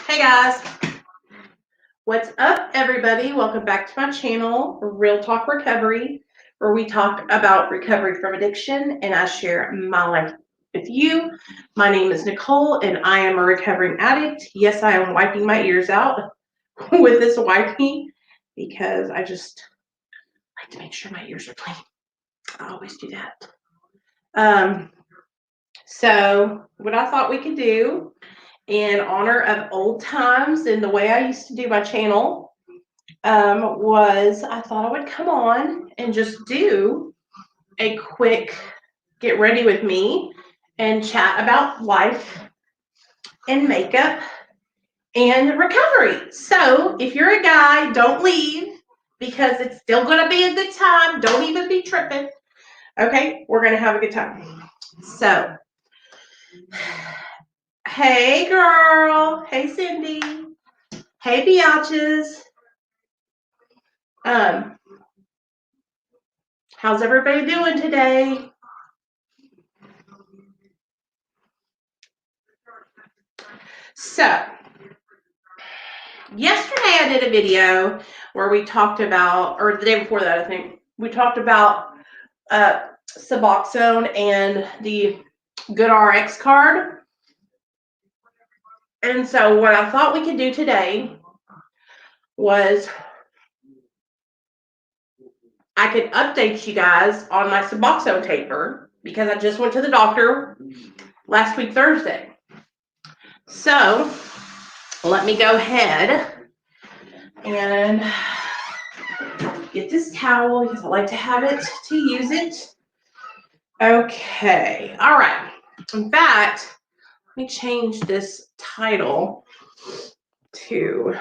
Hey guys, what's up everybody? Welcome back to my channel, Real Talk Recovery, where we talk about recovery from addiction and I share my life with you. My name is Nicole and I am a recovering addict. Yes, I am wiping my ears out with this wiping because I just like to make sure my ears are clean. I always do that. So what I thought we could do in honor of old times and the way I used to do my channel was I thought I would come on and just do a quick get ready with me and chat about life and makeup and recovery. So if you're a guy, don't leave because it's still going to be a good time. Don't even be tripping. Okay, we're going to have a good time. So, hey girl. Hey Cindy. Hey biatches. How's everybody doing today? So, yesterday I did a video where we talked about, or the day before that, I think, we talked about Suboxone and the GoodRx card. And so what I thought we could do today was I could update you guys on my Suboxone Taper because I just went to the doctor last week, Thursday. So let me go ahead and get this towel because I like to have it to use it. Okay, all right. In fact, let me change this title to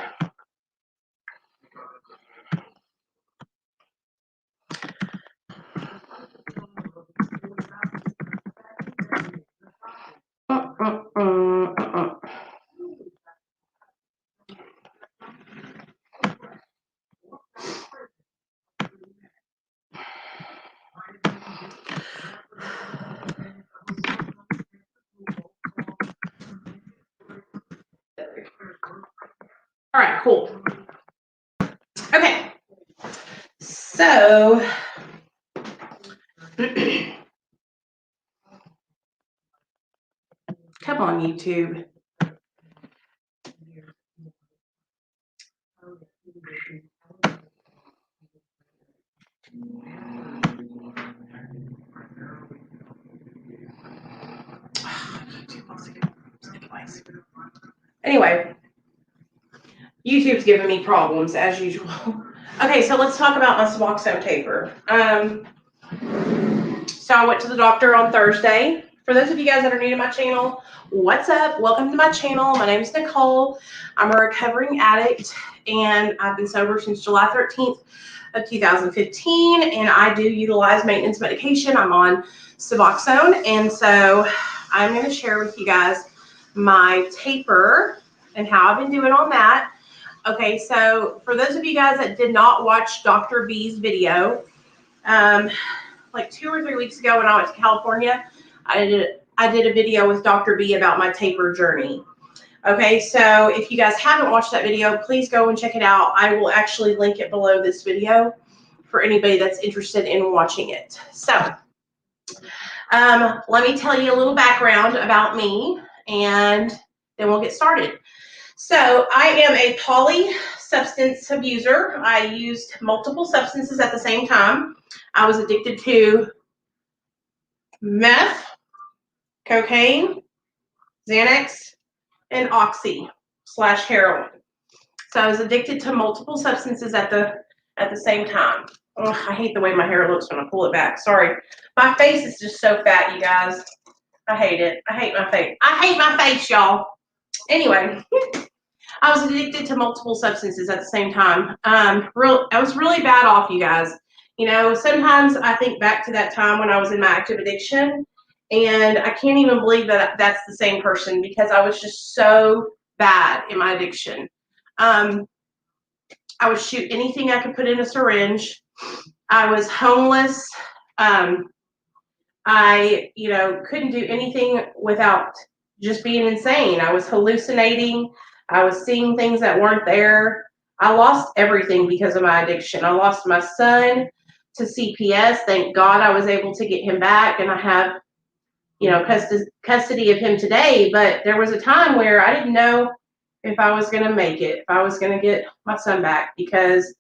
all right, cool. Okay, so come on, YouTube. Anyway, YouTube's giving me problems as usual. Okay, so let's talk about my Suboxone Taper. So I went to the doctor on Thursday. For those of you guys that are new to my channel, what's up? Welcome to my channel. My name is Nicole. I'm a recovering addict, and I've been sober since July 13th of 2015, and I do utilize maintenance medication. I'm on Suboxone, and so I'm going to share with you guys my taper and how I've been doing on that. Okay, so for those of you guys that did not watch Dr. B's video, like 2 or 3 weeks ago when I went to California, I did a video with Dr. B about my taper journey. Okay, so if you guys haven't watched that video, please go and check it out. I will actually link it below this video for anybody that's interested in watching it. So let me tell you a little background about me, and then we'll get started. So I am a poly-substance abuser. I used multiple substances at the same time. I was addicted to meth, cocaine, Xanax, and oxy/heroin. So I was addicted to multiple substances at the same time. Oh, I hate the way my hair looks when I pull it back. Sorry. My face is just so fat, you guys. I hate it. I hate my face. I hate my face, y'all. Anyway, I was addicted to multiple substances at the same time. I was really bad off, you guys. You know, sometimes I think back to that time when I was in my active addiction, and I can't even believe that that's the same person because I was just so bad in my addiction. I would shoot anything I could put in a syringe. I was homeless. I, couldn't do anything without just being insane. I was hallucinating. I was seeing things that weren't there. I lost everything because of my addiction. I lost my son to CPS. Thank God I was able to get him back, and I have, custody of him today. But there was a time where I didn't know if I was going to make it, if I was going to get my son back, because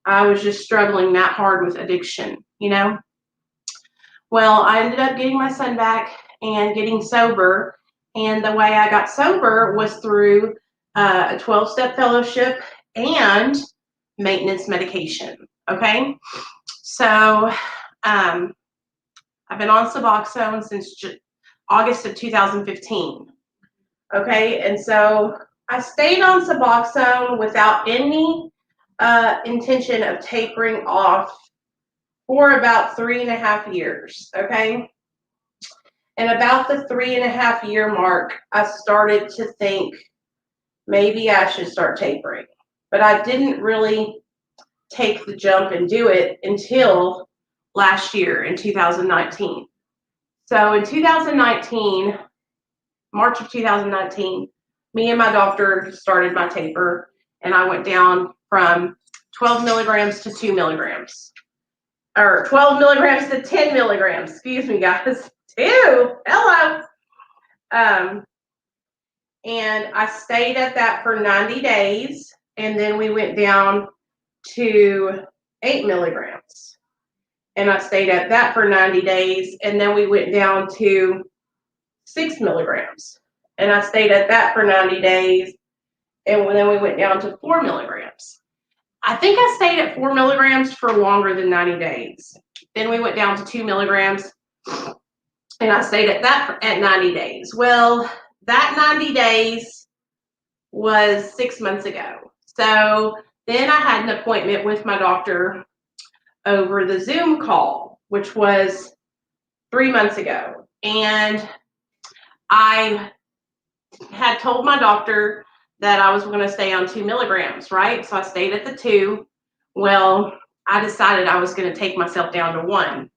I was just struggling that hard with addiction. Well, I ended up getting my son back and getting sober. And the way I got sober was through a 12-step fellowship and maintenance medication. Okay. So I've been on Suboxone since August of 2015. Okay. And so I stayed on Suboxone without any intention of tapering off for about 3.5 years. Okay. And about the 3.5 year mark, I started to think maybe I should start tapering. But I didn't really take the jump and do it until last year in 2019. So in 2019, March of 2019, me and my doctor started my taper, and I went down from 12 milligrams to 2 milligrams. Or 12 milligrams to 10 milligrams. Excuse me, guys. Hello. And I stayed at that for 90 days, and then we went down to 8 milligrams. And I stayed at that for 90 days, and then we went down to 6 milligrams. And I stayed at that for 90 days, and then we went down to 4 milligrams. I think I stayed at 4 milligrams for longer than 90 days. Then we went down to 2 milligrams, and I stayed at that at 90 days. Well, that 90 days was 6 months ago. So then I had an appointment with my doctor over the Zoom call, which was 3 months ago. And I had told my doctor that I was going to stay on 2 milligrams, right? So I stayed at the 2. Well, I decided I was going to take myself down to 1.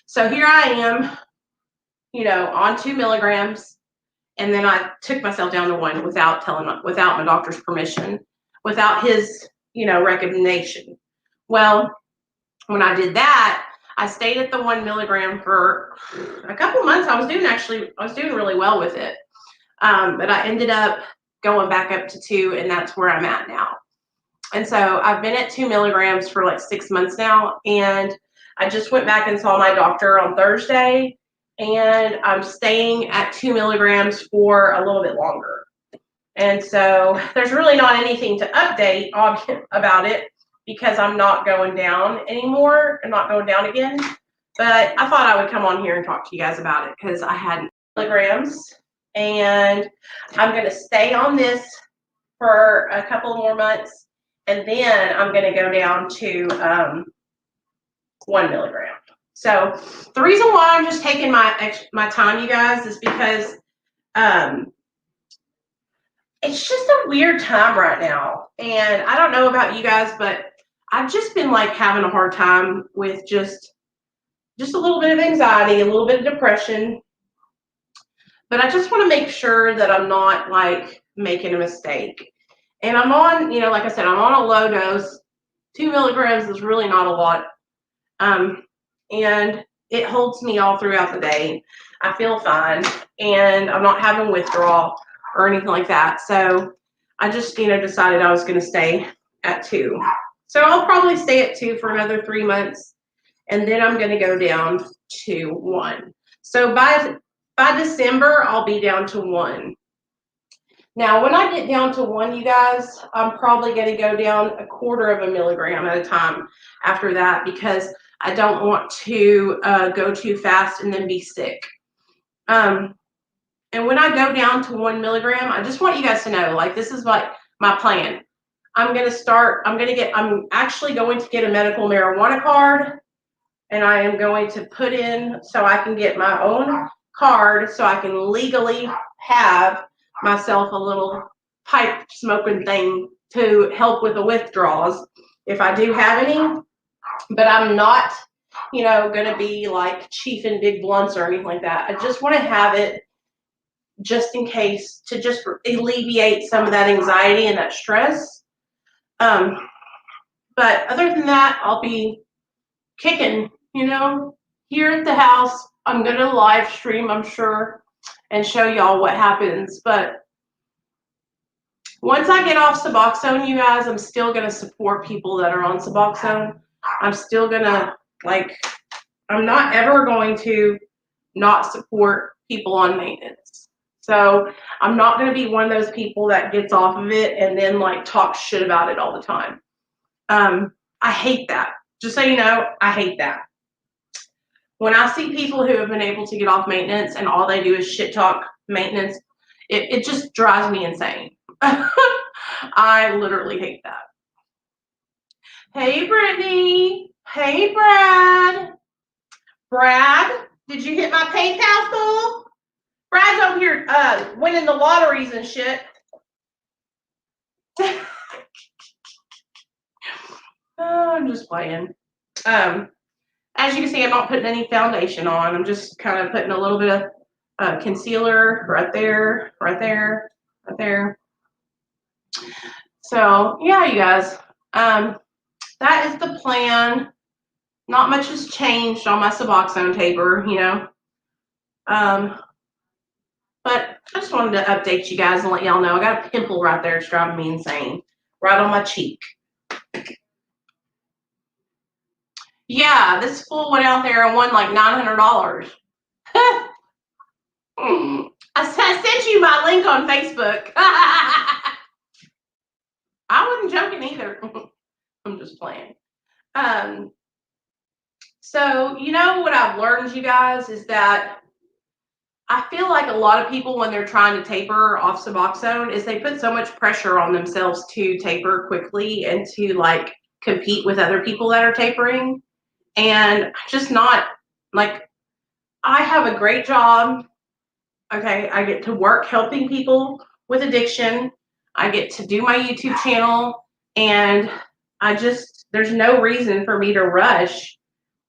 So here I am, on 2 milligrams. And then I took myself down to 1 without my doctor's permission, without his, recommendation. Well, when I did that, I stayed at the 1 milligram for a couple months. I was doing really well with it. But I ended up going back up to 2, and that's where I'm at now. And so I've been at 2 milligrams for like 6 months now. And I just went back and saw my doctor on Thursday, and I'm staying at 2 milligrams for a little bit longer. And so there's really not anything to update about it, because I'm not going down anymore. I'm not going down again. But I thought I would come on here and talk to you guys about it, because I had milligrams, and I'm going to stay on this for a couple more months, and then I'm going to go down to 1 milligram. So the reason why I'm just taking my time, you guys, is because it's just a weird time right now. And I don't know about you guys, but I've just been like having a hard time with just a little bit of anxiety, a little bit of depression. But I just want to make sure that I'm not like making a mistake. And I'm on, like I said, I'm on a low dose. 2 milligrams is really not a lot. And it holds me all throughout the day. I feel fine, and I'm not having withdrawal or anything like that. So I just, decided I was going to stay at 2. So I'll probably stay at 2 for another 3 months, and then I'm going to go down to 1. So by December, I'll be down to 1. Now, when I get down to 1, you guys, I'm probably going to go down 1/4 milligram at a time after that, because I don't want to go too fast and then be sick. And when I go down to 1 milligram, I just want you guys to know, like, this is like my plan. I'm actually going to get a medical marijuana card, and I am going to put in so I can get my own card so I can legally have myself a little pipe smoking thing to help with the withdrawals if I do have any. But I'm not going to be like chief and big blunts or anything like that. I just want to have it just in case to just alleviate some of that anxiety and that stress. But other than that, I'll be kicking, here at the house. I'm going to live stream, I'm sure, and show y'all what happens. But once I get off Suboxone, you guys, I'm still going to support people that are on Suboxone. I'm still going to, I'm not ever going to not support people on maintenance. So I'm not going to be one of those people that gets off of it and then talks shit about it all the time. I hate that. Just so you know, I hate that. When I see people who have been able to get off maintenance and all they do is shit talk maintenance, it just drives me insane. I literally hate that. Hey, Brittany. Hey, Brad. Brad, did you hit my PayPal school? Brad's over here winning the lotteries and shit. I'm just playing. As you can see, I'm not putting any foundation on. I'm just kind of putting a little bit of concealer right there, right there, right there. So yeah, you guys, that is the plan. Not much has changed on my Suboxone Taper, but I just wanted to update you guys and let y'all know I got a pimple right there. It's driving me insane, right on my cheek. Yeah, this fool went out there and won like $900. I sent you my link on Facebook. I wasn't joking either. I'm just playing. So, what I've learned, you guys, is that I feel like a lot of people, when they're trying to taper off Suboxone, is they put so much pressure on themselves to taper quickly and to compete with other people that are tapering. And just not I have a great job. Okay, I get to work helping people with addiction. I get to do my YouTube channel, and there's no reason for me to rush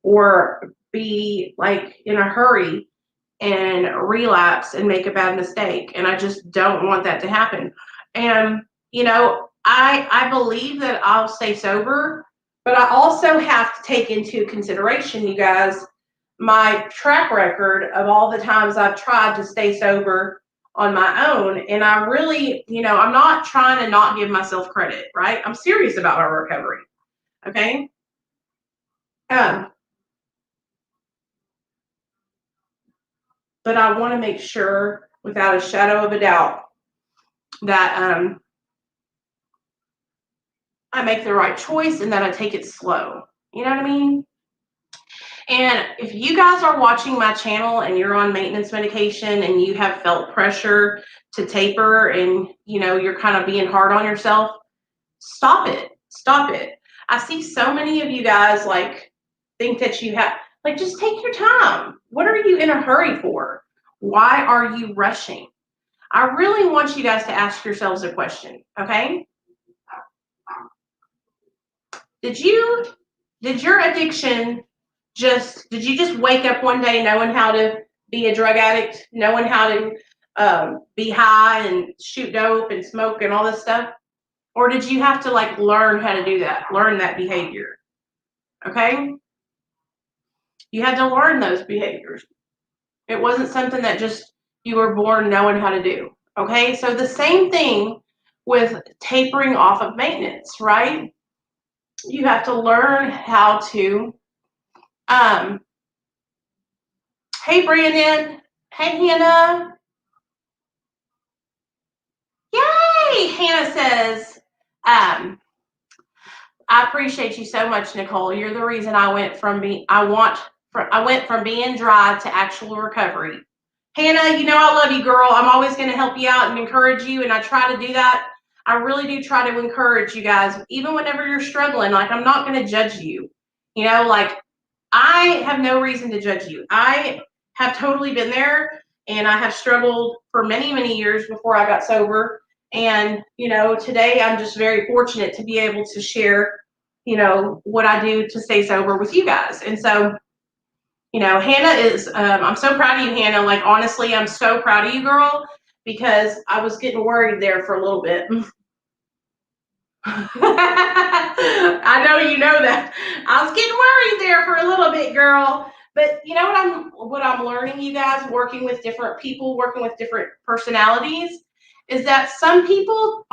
or be in a hurry and relapse and make a bad mistake. And I just don't want that to happen. And, I believe that I'll stay sober, but I also have to take into consideration, you guys, my track record of all the times I've tried to stay sober on my own. And I really, I'm not trying to not give myself credit, right? I'm serious about my recovery. Okay. But I want to make sure without a shadow of a doubt that I make the right choice and that I take it slow. You know what I mean? And if you guys are watching my channel and you're on maintenance medication and you have felt pressure to taper and, you're kind of being hard on yourself, stop it. Stop it. I see so many of you guys think that you have, just take your time. What are you in a hurry for? Why are you rushing? I really want you guys to ask yourselves a question, okay? Did your addiction did you just wake up one day knowing how to be a drug addict, knowing how to be high and shoot dope and smoke and all this stuff? Or did you have to learn how to do that, learn that behavior? Okay? You had to learn those behaviors. It wasn't something that just you were born knowing how to do. Okay? So the same thing with tapering off of maintenance, right? You have to learn how to hey Brandon, hey Hannah. Yay! Hannah says, I appreciate you so much, Nicole. You're the reason I went from being dry to actual recovery. Hannah, I love you, girl. I'm always going to help you out and encourage you, and I try to do that. I really do try to encourage you guys, even whenever you're struggling. I'm not going to judge you. I have no reason to judge you. I have totally been there, and I have struggled for many, many years before I got sober. And, today I'm just very fortunate to be able to share you know, what I do to stay sober with you guys. And so, you know, Hannah is, I'm so proud of you, Hannah. Like, honestly, I'm so proud of you, girl, because I was getting worried there for a little bit. I know you know that. I was getting worried there for a little bit, girl. But you know what I'm learning, you guys, working with different people, working with different personalities, is that some people,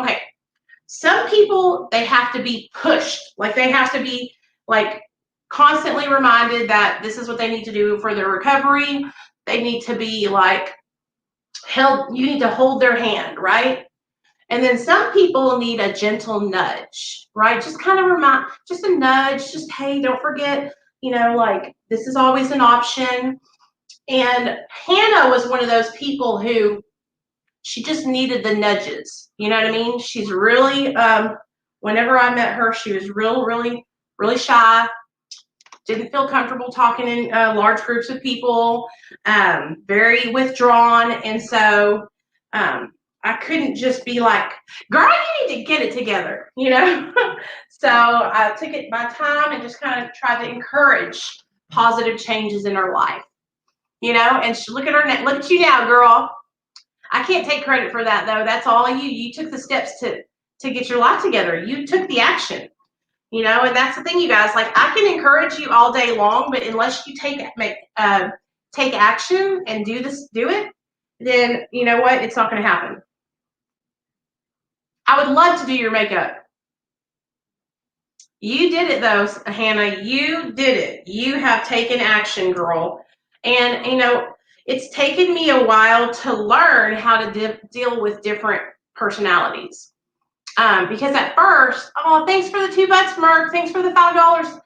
they have to be pushed. Like, they have to be like constantly reminded that this is what they need to do for their recovery. They need to be like held, you need to hold their hand, right? And then some people need a gentle nudge, right? Just kind of remind, just a nudge, just, hey, don't forget, you know, like, this is always an option. And Hannah was one of those people who, she just needed the nudges. You know what I mean? She's really, whenever I met her, she was really shy, didn't feel comfortable talking in large groups of people, very withdrawn. And so, I couldn't just be like, girl, you need to get it together, you know? So I took it my time and just kind of tried to encourage positive changes in her life, you know? And look at her, look at you now, girl. I can't take credit for that, though. That's all you. You took the steps to get your life together. You took the action, you know? And that's the thing, you guys. Like, I can encourage you all day long, but unless you take action and do it, then you know what? It's not going to happen. I would love to do your makeup. You did it, though, Hannah. You did it. You have taken action, girl. And, you know, it's taken me a while to learn how to deal with different personalities. Because at first, oh, thanks for the $2, Merc. Thanks for the $5,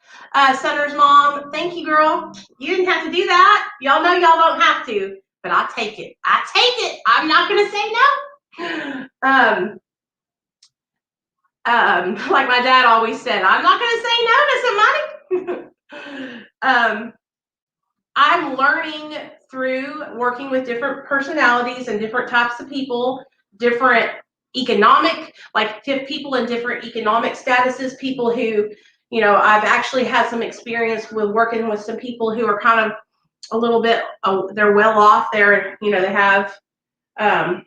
Sutter's mom. Thank you, girl. You didn't have to do that. Y'all know y'all don't have to, but I take it. I take it. I'm not going to say no. Like my dad always said, I'm not going to say no to somebody. I'm learning through working with different personalities and different types of people, different economic, like people in different economic statuses, people who, you know, I've actually had some experience with working with some people who are kind of a little bit, they're well off. They're, you know, they have a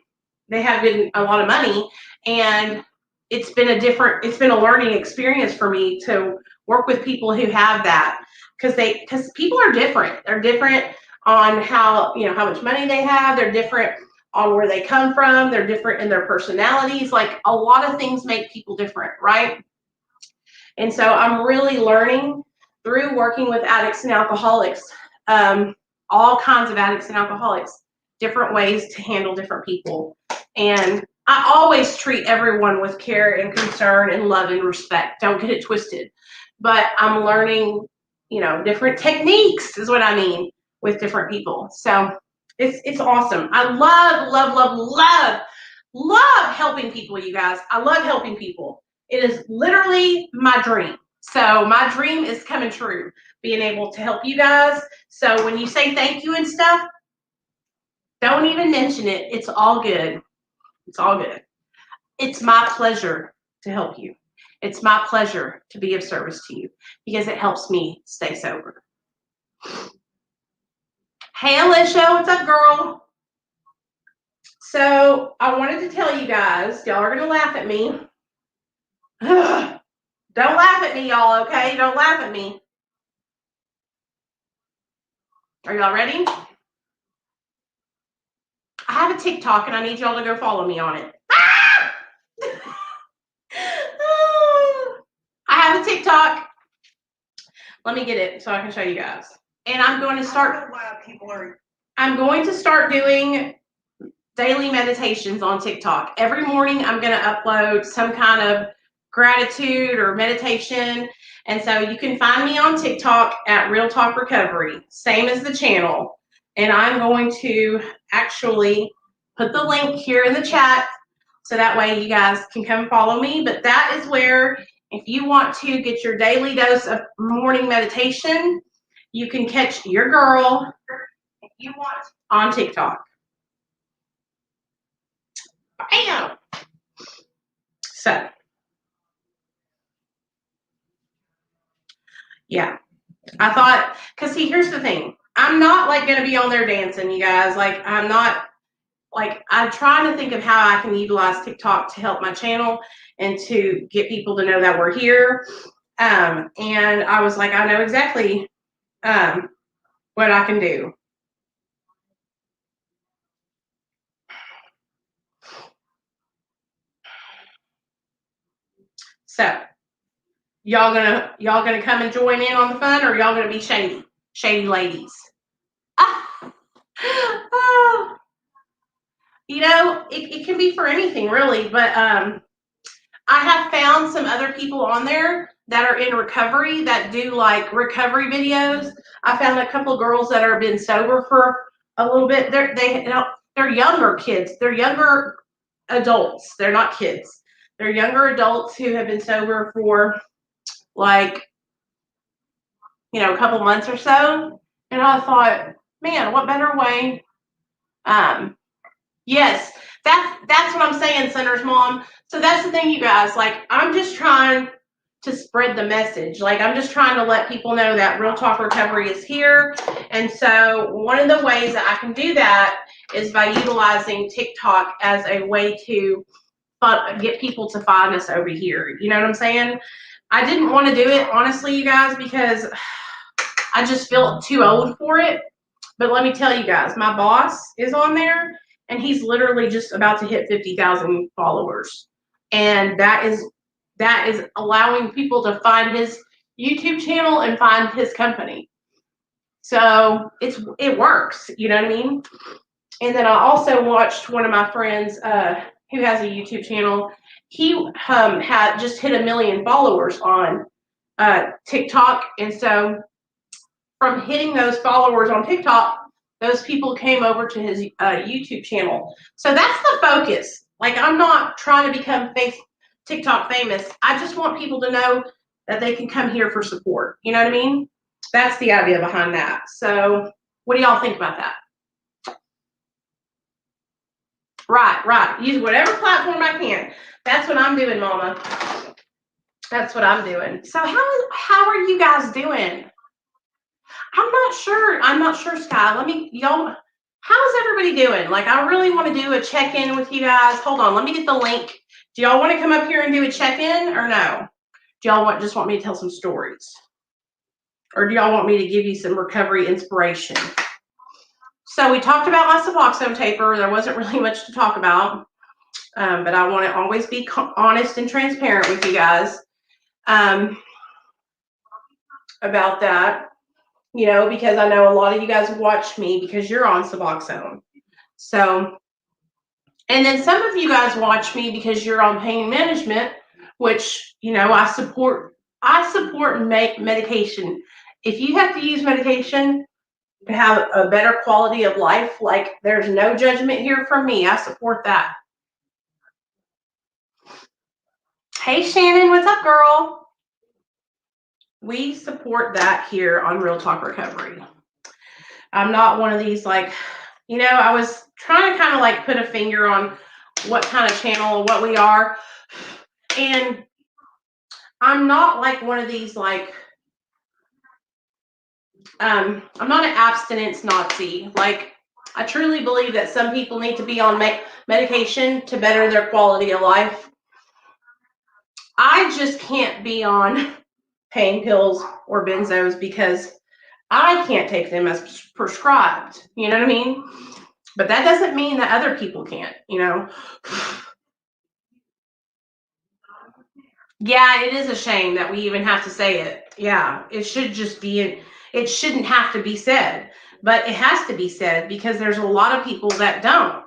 lot of money, and it's been a learning experience for me to work with people who have that, because people are different. They're different on how, you know, how much money they have. They're different on where they come from. They're different in their personalities. Like, a lot of things make people different, right? And so I'm really learning through working with addicts and alcoholics, all kinds of addicts and alcoholics, different ways to handle different people. And I always treat everyone with care and concern and love and respect. Don't get it twisted. But I'm learning, you know, different techniques is what I mean with different people. So it's awesome. I love helping people, you guys. I love helping people. It is literally my dream. So my dream is coming true, being able to help you guys. So when you say thank you and stuff, don't even mention it. It's all good. It's all good. It's my pleasure to help you. It's my pleasure to be of service to you because it helps me stay sober. Hey, Alicia, what's up, girl? So I wanted to tell you guys, y'all are going to laugh at me. Don't laugh at me, y'all, okay? Don't laugh at me. Are y'all ready? I have a TikTok, and I need y'all to go follow me on it. Ah! I have a TikTok. Let me get it so I can show you guys. And I'm going to start doing daily meditations on TikTok. Every morning I'm going to upload some kind of gratitude or meditation. And so you can find me on TikTok at Real Talk Recovery, same as the channel. And I'm going to actually put the link here in the chat so that way you guys can come follow me. But that is where, if you want to get your daily dose of morning meditation, you can catch your girl, if you want, on TikTok. Bam! So, Yeah. I thought, because see, here's the thing. I'm not like going to be on there dancing, you guys. Like, I'm not, like, I'm trying to think of how I can utilize TikTok to help my channel and to get people to know that we're here. And I was like, I know exactly what I can do. So, y'all gonna come and join in on the fun, or y'all gonna be shady ladies? Oh, you know, it can be for anything really, but I have found some other people on there that are in recovery that do like recovery videos. I found a couple of girls that have been sober for a little bit. They're younger kids. They're younger adults. They're not kids. They're younger adults who have been sober for like, a couple months or so. And I thought, man, what better way? Yes, that's what I'm saying, Center's mom. So that's the thing, you guys. Like, I'm just trying to spread the message. Like, I'm just trying to let people know that Real Talk Recovery is here. And so one of the ways that I can do that is by utilizing TikTok as a way to get people to find us over here. You know what I'm saying? I didn't want to do it, honestly, you guys, because I just felt too old for it. But let me tell you guys, my boss is on there, and he's literally just about to hit 50,000 followers. And that is allowing people to find his YouTube channel and find his company. So it works, you know what I mean? And then I also watched one of my friends who has a YouTube channel. He had just hit 1 million followers on TikTok, and so from hitting those followers on TikTok, those people came over to his YouTube channel. So that's the focus. Like, I'm not trying to become TikTok famous. I just want people to know that they can come here for support. You know what I mean? That's the idea behind that. So what do y'all think about that? Right. Use whatever platform I can. That's what I'm doing, Mama. That's what I'm doing. So how are you guys doing? I'm not sure, Sky. How's everybody doing? Like, I really want to do a check-in with you guys. Hold on, let me get the link. Do y'all want to come up here and do a check-in or no? Do y'all just want me to tell some stories? Or do y'all want me to give you some recovery inspiration? So we talked about my Suboxone Taper. There wasn't really much to talk about, but I want to always be honest and transparent with you guys about that. Because I know a lot of you guys watch me because you're on Suboxone. So, and then some of you guys watch me because you're on pain management, which, I support medication. If you have to use medication to have a better quality of life, like, there's no judgment here from me. I support that. Hey, Shannon, what's up, girl? We support that here on Real Talk Recovery. I'm not one of these, like, I was trying to kind of like put a finger on what kind of channel, what we are. And I'm not like one of these, like, I'm not an abstinence Nazi. Like, I truly believe that some people need to be on medication to better their quality of life. I just can't be on pain pills or benzos because I can't take them as prescribed. You know what I mean? But that doesn't mean that other people can't, Yeah, it is a shame that we even have to say it. Yeah, it should just be, it shouldn't have to be said, but it has to be said because there's a lot of people that don't.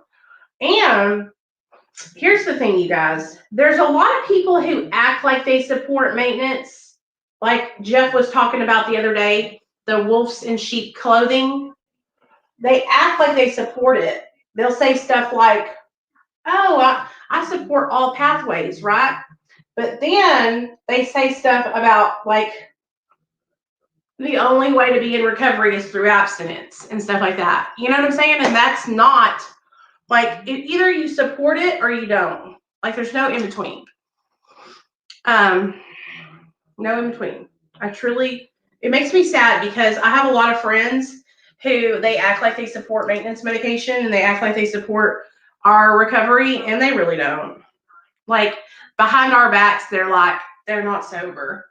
And here's the thing, you guys, there's a lot of people who act like they support maintenance. Like Jeff was talking about the other day, the wolves in sheep clothing. They act like they support it. They'll say stuff like, oh, I support all pathways, right? But then they say stuff about, like, the only way to be in recovery is through abstinence and stuff like that. You know what I'm saying? And that's not, like, either you support it or you don't. Like, there's no in between. No in between. I truly, it makes me sad because I have a lot of friends who they act like they support maintenance medication and they act like they support our recovery, and they really don't. Like, behind our backs, they're like, they're not sober.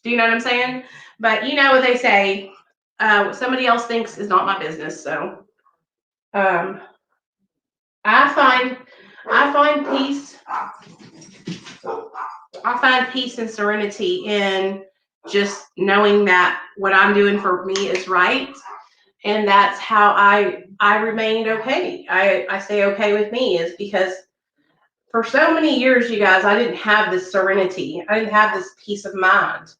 Do you know what I'm saying? But you know what they say, what somebody else thinks is not my business. So I find peace. I find peace and serenity in just knowing that what I'm doing for me is right. And that's how I remained okay. I say okay with me is because for so many years, you guys, I didn't have this serenity. I didn't have this peace of mind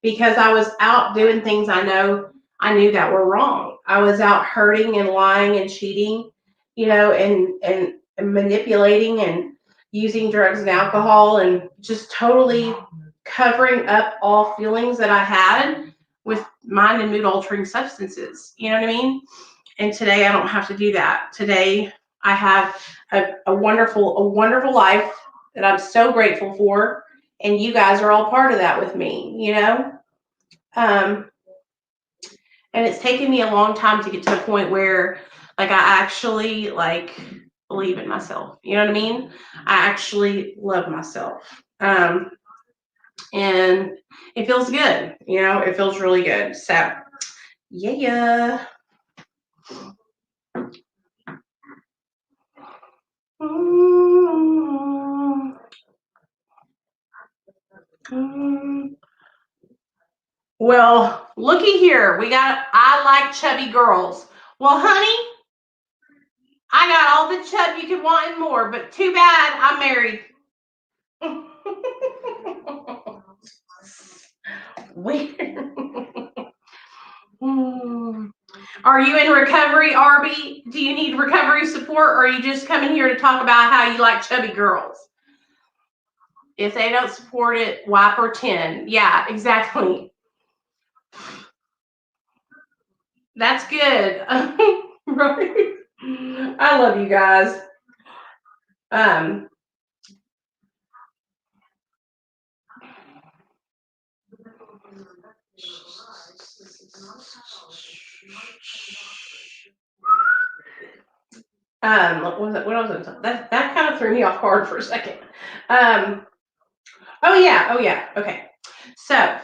because I was out doing things I knew that were wrong. I was out hurting and lying and cheating, you know, and manipulating and using drugs and alcohol and just totally covering up all feelings that I had with mind and mood altering substances. You know what I mean? And today I don't have to do that. Today I have a wonderful life that I'm so grateful for. And you guys are all part of that with me, you know? And it's taken me a long time to get to a point where like I actually like believe in myself. You know what I mean? I actually love myself. And it feels good, you know, it feels really good. So yeah. Well, looky here. I like chubby girls. Well, honey, I got all the chub you could want and more, but too bad I'm married. Weird. Are you in recovery, Arby? Do you need recovery support, or are you just coming here to talk about how you like chubby girls? If they don't support it, why pretend? Yeah, exactly. That's good. Right? I love you guys. What was it? What was it? That kind of threw me off guard for a second. Oh yeah. Okay. So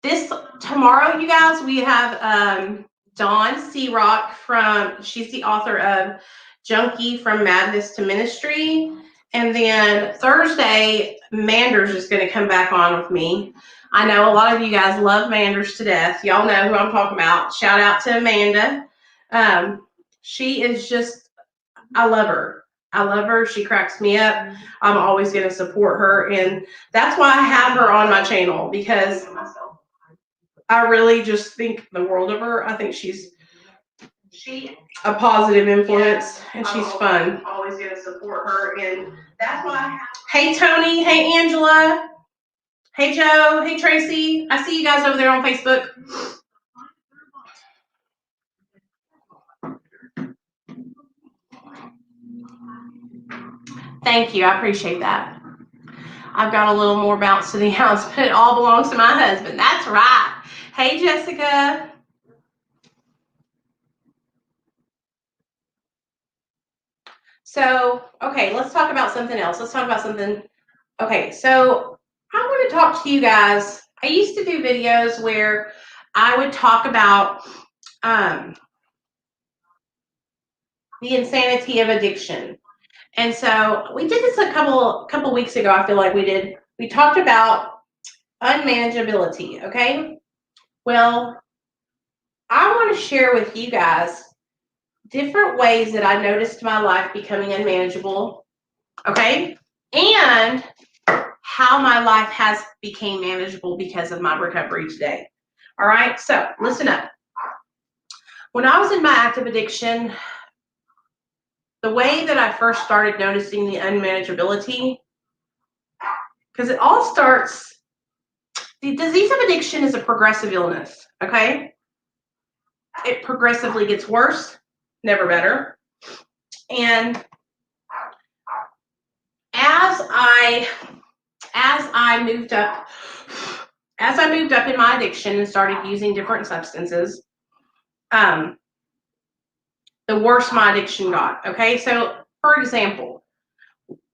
this tomorrow, you guys, we have Dawn Searock she's the author of Junkie from Madness to Ministry. And then Thursday, Manders is going to come back on with me. I know a lot of you guys love Manders to death. Y'all know who I'm talking about. Shout out to Amanda. She is just, I love her. I love her. She cracks me up. I'm always going to support her. And that's why I have her on my channel, because I really just think the world of her. I think she's a positive influence, and she's fun. Always going to support her. And that's why I have. Hey, Tony. Hey, Angela. Hey, Joe. Hey, Tracy. I see you guys over there on Facebook. Thank you. I appreciate that. I've got a little more bounce to the ounce, but it all belongs to my husband. That's right. Hey, Jessica. So, okay, let's talk about something else. Let's talk about something. Okay, so I want to talk to you guys. I used to do videos where I would talk about the insanity of addiction. And so we did this a couple weeks ago. I feel like we talked about unmanageability. Okay. Well, I want to share with you guys different ways that I noticed my life becoming unmanageable. Okay. And how my life has became manageable because of my recovery today. All right. So listen up. When I was in my active addiction, the way that I first started noticing the unmanageability, because it all starts, the disease of addiction is a progressive illness, okay? It progressively gets worse, never better. And as I moved up, as I moved up in my addiction and started using different substances, the worse my addiction got. Okay, so for example,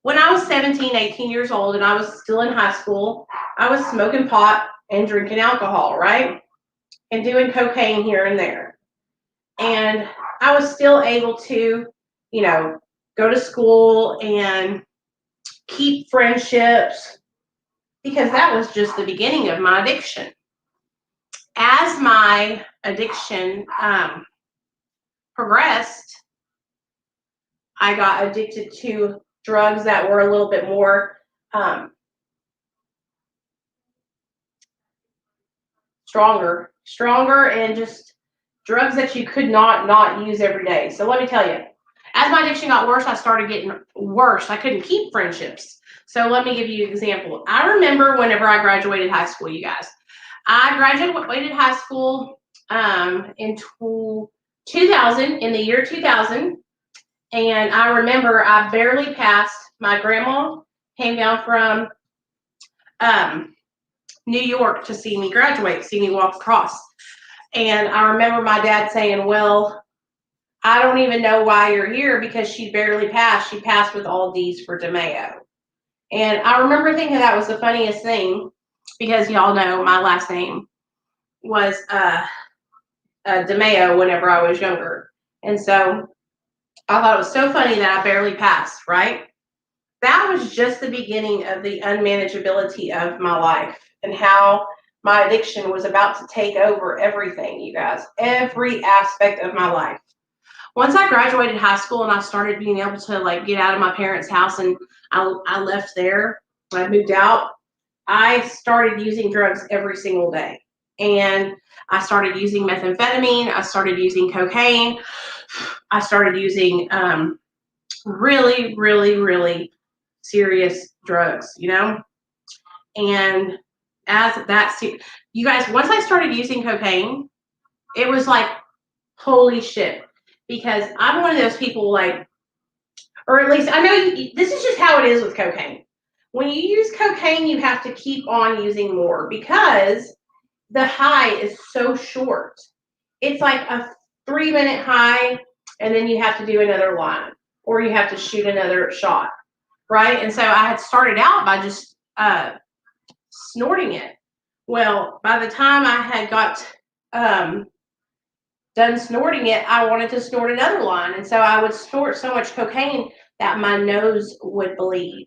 when I was 17, 18 years old and I was still in high school, I was smoking pot and drinking alcohol, right? And doing cocaine here and there. And I was still able to, you know, go to school and keep friendships because that was just the beginning of my addiction. As my addiction progressed, I got addicted to drugs that were a little bit more stronger, and just drugs that you could not use every day. So let me tell you, as my addiction got worse, I started getting worse. I couldn't keep friendships. So let me give you an example. I remember whenever I graduated high school, you guys. I graduated high school in 2000, in the year 2000. And I remember I barely passed. My grandma came down from New York to see me graduate, see me walk across. And I remember my dad saying, well, I don't even know why you're here because she barely passed. She passed with all D's for DeMayo. And I remember thinking that was the funniest thing because y'all know my last name was DeMayo whenever I was younger. And so I thought it was so funny that I barely passed, right? That was just the beginning of the unmanageability of my life and how my addiction was about to take over everything, you guys, every aspect of my life. Once I graduated high school and I started being able to like get out of my parents' house and I left there, I moved out, I started using drugs every single day. And I started using methamphetamine, I started using cocaine, I started using really, really, really serious drugs, you know? And as that, you guys, once I started using cocaine, it was like, holy shit. Because I'm one of those people like, or at least I know this is just how it is with cocaine. When you use cocaine, you have to keep on using more because the high is so short. It's like a 3-minute high, and then you have to do another line, or you have to shoot another shot, right? And so I had started out by just snorting it. Well, by the time I had got done snorting it, I wanted to snort another line. And so I would snort so much cocaine that my nose would bleed.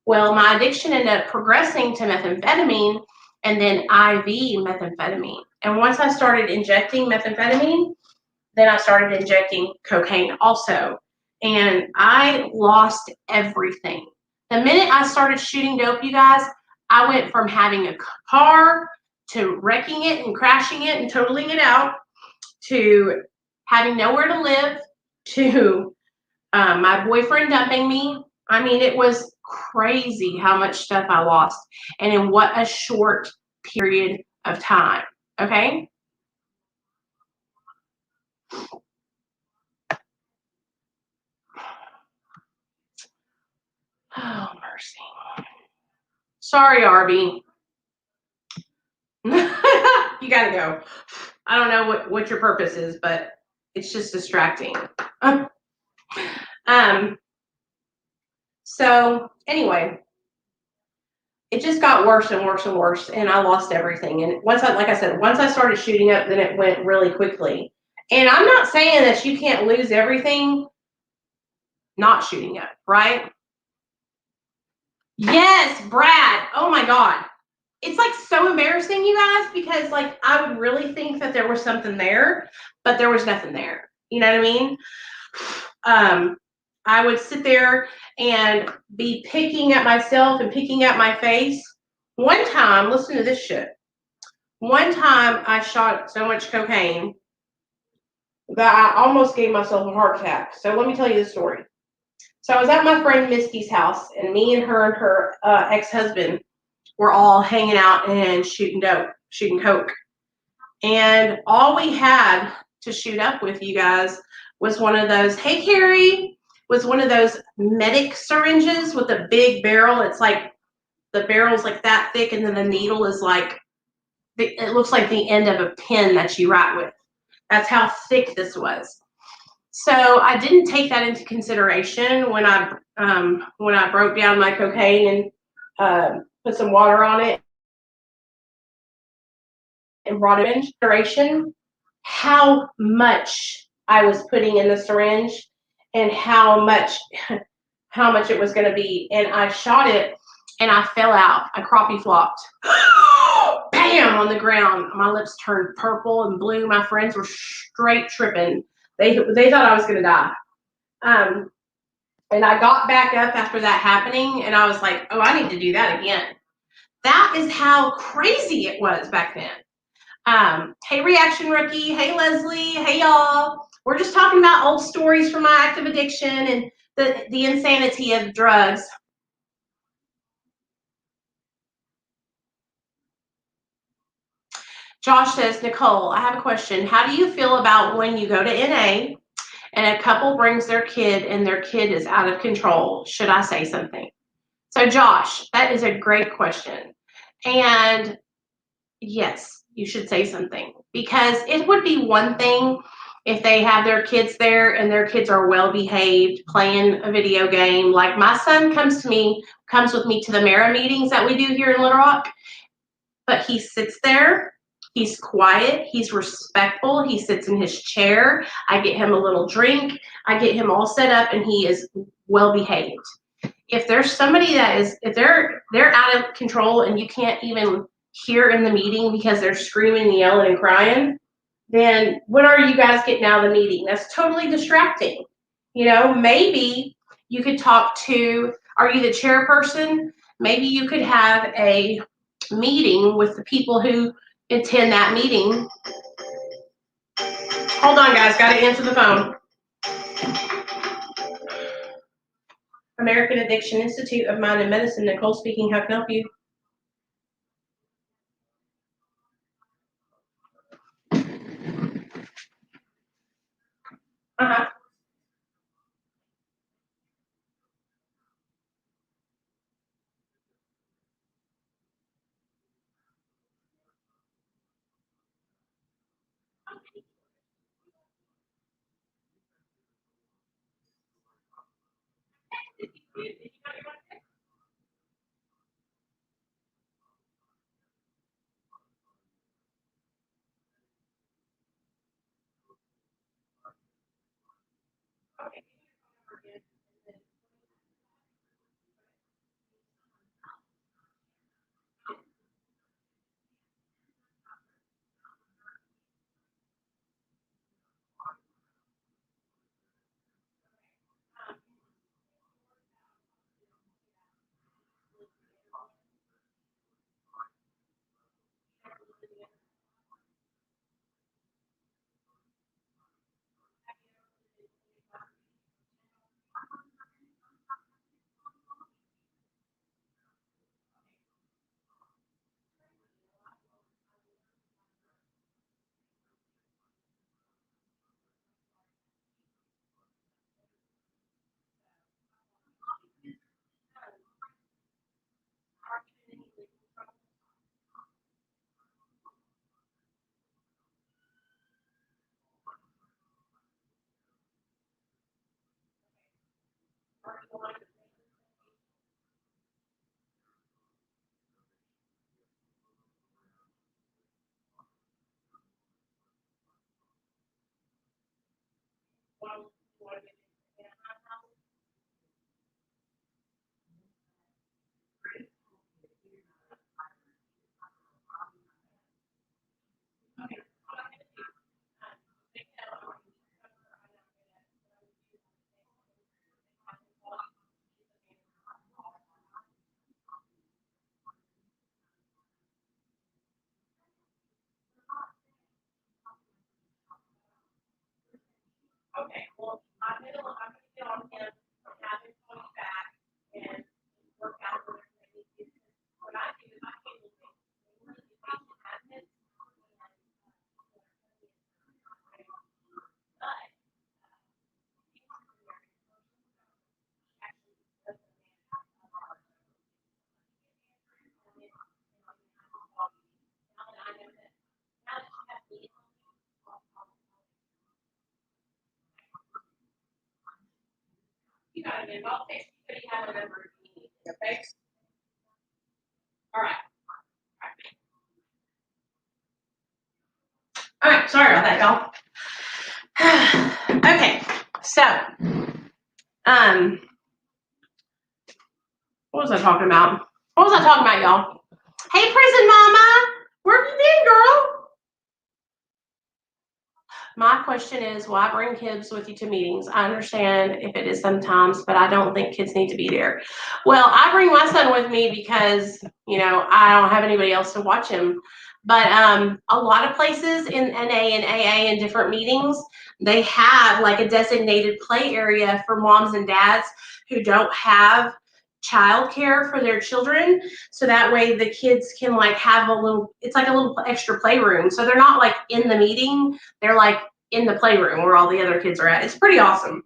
Well, my addiction ended up progressing to methamphetamine and then IV methamphetamine. And once I started injecting methamphetamine, then I started injecting cocaine also. And I lost everything. The minute I started shooting dope, you guys, I went from having a car to wrecking it and crashing it and totaling it out to having nowhere to live to my boyfriend dumping me. I mean, it was crazy how much stuff I lost and in what a short period of time. Okay. Oh, mercy. Sorry, Arby. You gotta go. I don't know what your purpose is, but it's just distracting. So anyway, it just got worse and worse and worse, and I lost everything. And once I, like I said, once I started shooting up, then it went really quickly. And I'm not saying that you can't lose everything not shooting up, right? Yes, Brad. Oh my God. It's like so embarrassing, you guys, because like I would really think that there was something there, but there was nothing there. You know what I mean? I would sit there and be picking at myself and picking at my face. One time, listen to this shit. One time I shot so much cocaine that I almost gave myself a heart attack. So let me tell you the story. So I was at my friend Misty's house, and me and her ex-husband were all hanging out and shooting dope, shooting coke. And all we had to shoot up with, you guys, was one of those, hey, Carrie, was one of those medic syringes with a big barrel. It's like the barrel's like that thick, and then the needle is like, it looks like the end of a pen that you write with. That's how thick this was. So I didn't take that into consideration when I broke down my cocaine and put some water on it and brought it in consideration how much I was putting in the syringe and how much it was going to be. And I shot it and I fell out. I crappie flopped. Bam, on the ground. My lips turned purple and blue. My friends were straight tripping. They thought I was going to die. And I got back up after that happening, and I was like, oh, I need to do that again. That is how crazy it was back then. Hey, Reaction Rookie. Hey, Leslie. Hey, y'all. We're just talking about old stories from my active addiction and the insanity of drugs. Josh says, Nicole, I have a question. How do you feel about when you go to NA and a couple brings their kid and their kid is out of control? Should I say something? So, Josh, that is a great question. And yes, you should say something, because it would be one thing if they have their kids there and their kids are well behaved playing a video game. Like my son comes with me to the Mara meetings that we do here in Little Rock, but he sits there, he's quiet, he's respectful, he sits in his chair, I get him a little drink, I get him all set up, and he is well behaved. If there's somebody that is, if they're out of control and you can't even hear in the meeting because they're screaming and yelling and crying, then what are you guys getting out of the meeting? That's totally distracting. You know, maybe you could talk to, are you the chairperson? Maybe you could have a meeting with the people who attend that meeting. Hold on, guys, got to answer the phone. American Addiction Institute of Mind and Medicine. Nicole speaking. How can I help you? Uh-huh. Okay, well, I'm going to You got it in. I'll text you, but you have a number if you need it, okay? All right. All right, sorry about that, y'all. Okay, so, what was I talking about? Y'all? Hey, prison mama, where have you been, girl? My question is, why bring kids with you to meetings? I understand if it is sometimes, but I don't think kids need to be there. Well, I bring my son with me because, I don't have anybody else to watch him. But a lot of places in NA and AA and different meetings, they have like a designated play area for moms and dads who don't have childcare for their children, so that way the kids can like have it's like a little extra playroom, so they're not like in the meeting, they're like in the playroom where all the other kids are at. It's pretty awesome.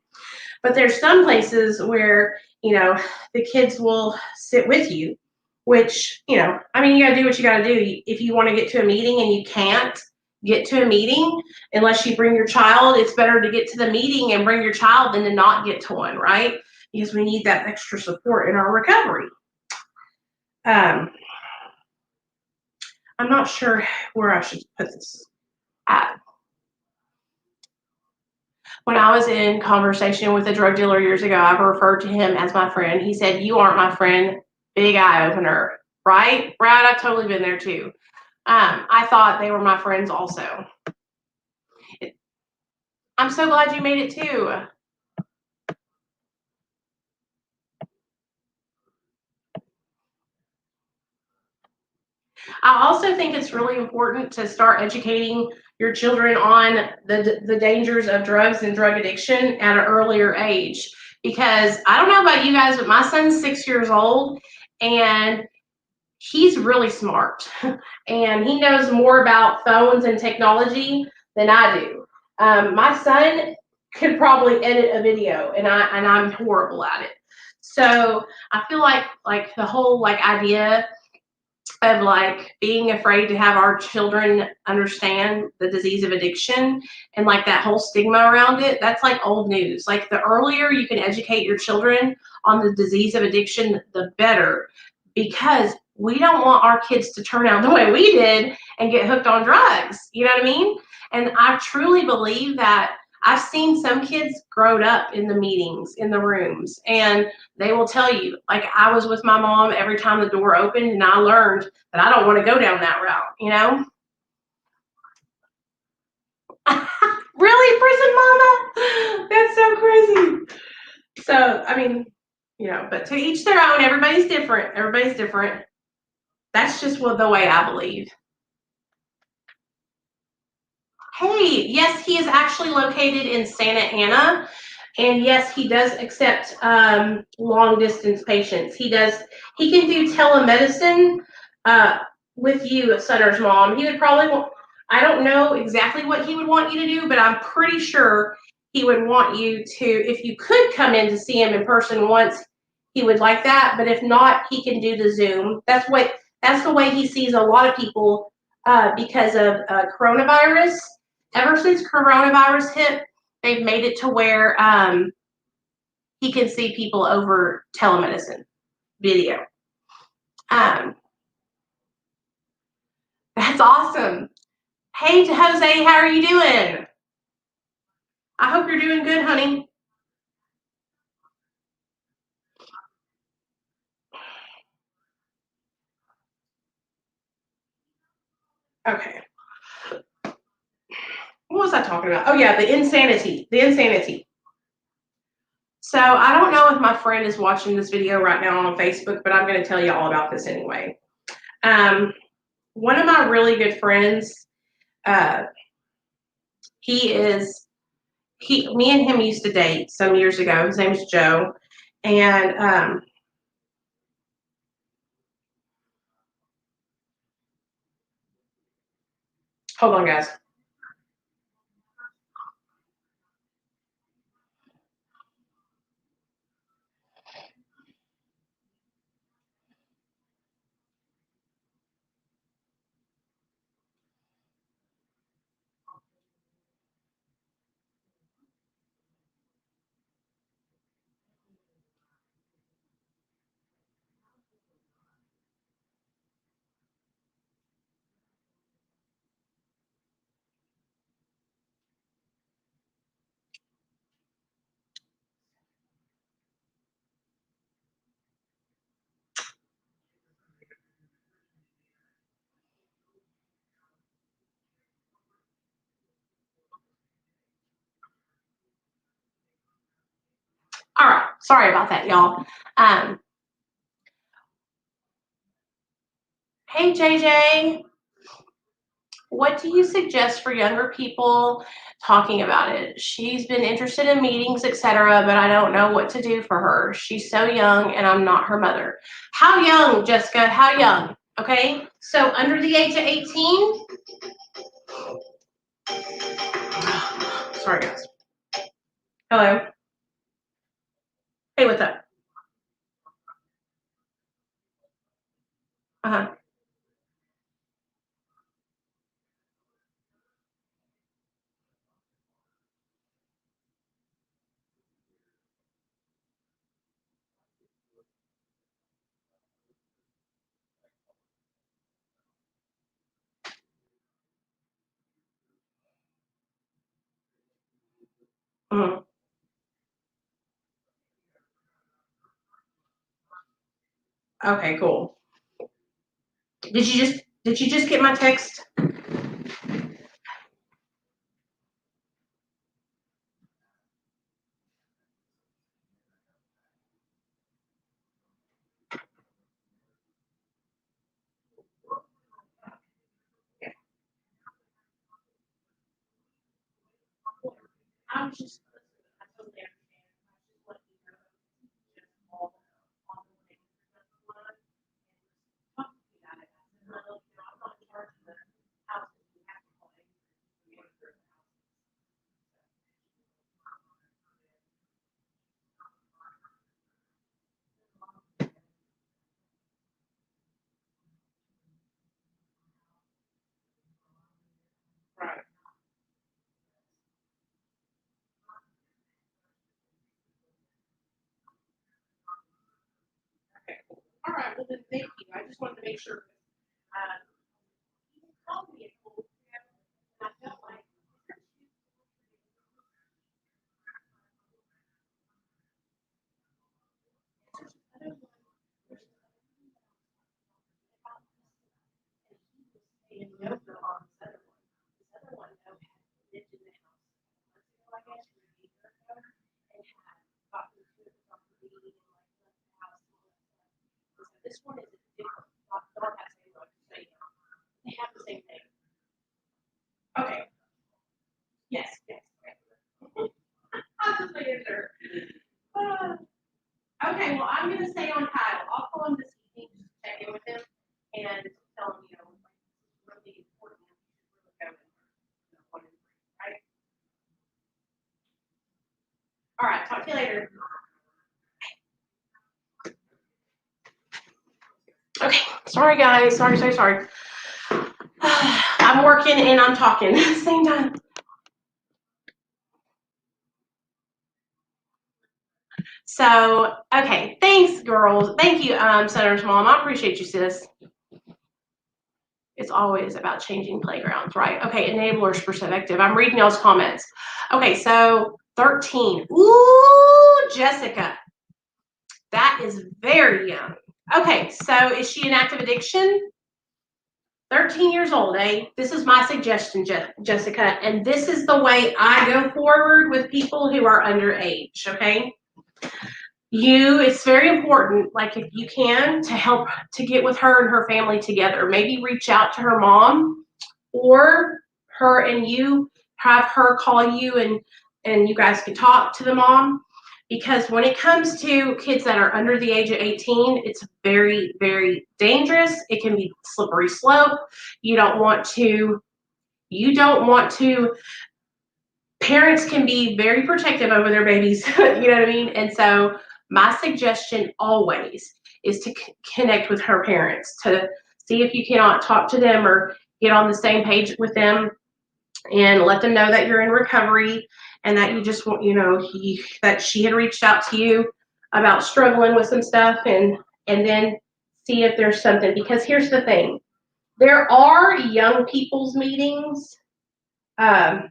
But there's some places where the kids will sit with you, which you gotta do what you gotta do. If you want to get to a meeting and you can't get to a meeting unless you bring your child, it's better to get to the meeting and bring your child than to not get to one, right? Because we need that extra support in our recovery. I'm not sure where I should put this at. When I was in conversation with a drug dealer years ago, I referred to him as my friend. He said, "You aren't my friend." Big eye opener, right? Brad, I've totally been there too. I thought they were my friends also. I'm so glad you made it too. I also think it's really important to start educating your children on the dangers of drugs and drug addiction at an earlier age. Because I don't know about you guys, but my son's 6 years old and he's really smart and he knows more about phones and technology than I do. My son could probably edit a video and I'm horrible at it. So I feel like the whole idea of being afraid to have our children understand the disease of addiction and that whole stigma around it, that's old news. The earlier you can educate your children on the disease of addiction, the better, because we don't want our kids to turn out the way we did and get hooked on drugs. You know what I mean? And I truly believe that I've seen some kids growed up in the meetings, in the rooms, and they will tell you, I was with my mom every time the door opened, and I learned that I don't want to go down that route, Really, prison mama? That's so crazy. So, but to each their own. Everybody's different. That's just the way I believe. Hey, yes, he is actually located in Santa Ana. And yes, he does accept long distance patients. He can do telemedicine with you, Sutter's mom. He would probably I don't know exactly what he would want you to do, but I'm pretty sure he would want you to, if you could come in to see him in person once, he would like that. But if not, he can do the Zoom. That's the way he sees a lot of people because of coronavirus. Ever since coronavirus hit, they've made it to where he can see people over telemedicine video. That's awesome. Hey, Jose, how are you doing? I hope you're doing good, honey. Okay. What was I talking about? Oh, yeah, the insanity. So I don't know if my friend is watching this video right now on Facebook, but I'm going to tell you all about this anyway. One of my really good friends, me and him used to date some years ago. His name is Joe. And hold on, guys. Sorry about that, y'all. Hey, JJ, what do you suggest for younger people talking about it? She's been interested in meetings, etc., but I don't know what to do for her. She's so young, and I'm not her mother. How young, Jessica? How young? Okay, so under the age of 18. Sorry, guys. Hello. Hey, what's up? Uh-huh. Mhm. Okay, cool. Did you just get my text? I'm just right. Okay. All right. Well, then thank you. I just wanted to make sure. He called me a cool, and I felt like I don't know. And younger on this other one. This other one, though, had lived in the house months ago, I guess, or a year ago, and had gotten to the property and like left the house and all that stuff. And so this one is a different. Not that same one, but they have the same thing. Okay. Yes. Yes. Okay. I was making sure. Uh, okay. Well, I'm gonna stay on Kyle. I'll call him this evening just to check in with him and tell him, really important. Really go in one and three, right? All right. Talk to you later. Okay. Sorry, guys. Sorry. I'm working and I'm talking at the same time. So, okay. Thanks, girls. Thank you, Senator's mom. I appreciate you, sis. It's always about changing playgrounds, right? Okay, enablers perspective. I'm reading y'all's comments. Okay, so 13. Ooh, Jessica. That is very young. Okay, so is she in active addiction? 13 years old, eh? This is my suggestion, Jessica, and this is the way I go forward with people who are underage, okay? It's very important, like if you can, to help to get with her and her family together. Maybe reach out to her mom, or her and you have her call you, and you guys can talk to the mom, because when it comes to kids that are under the age of 18, it's very, very dangerous. It can be slippery slope. You don't want to parents can be very protective over their babies. You know what I mean? And so my suggestion always is to connect with her parents, to see if you cannot talk to them or get on the same page with them, and let them know that you're in recovery, and that you just want, that she had reached out to you about struggling with some stuff, and then see if there's something. Because here's the thing, there are young people's meetings, um,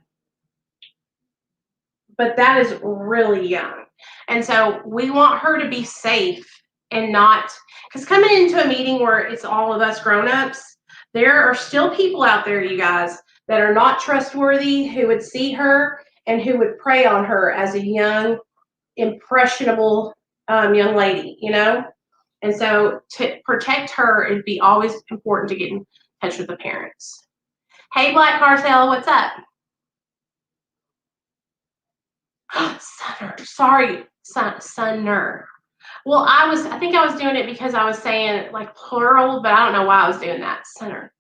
but that is really young. And so we want her to be safe, and not, because coming into a meeting where it's all of us grown-ups, there are still people out there, you guys, that are not trustworthy, who would see her and who would prey on her as a young, impressionable young lady, you know? And so to protect her, it'd be always important to get in touch with the parents. Hey, Black Cartel, what's up? Sunner, sorry, Sunner. Well, I think I was doing it because I was saying like plural, but I don't know why I was doing that. Sunner.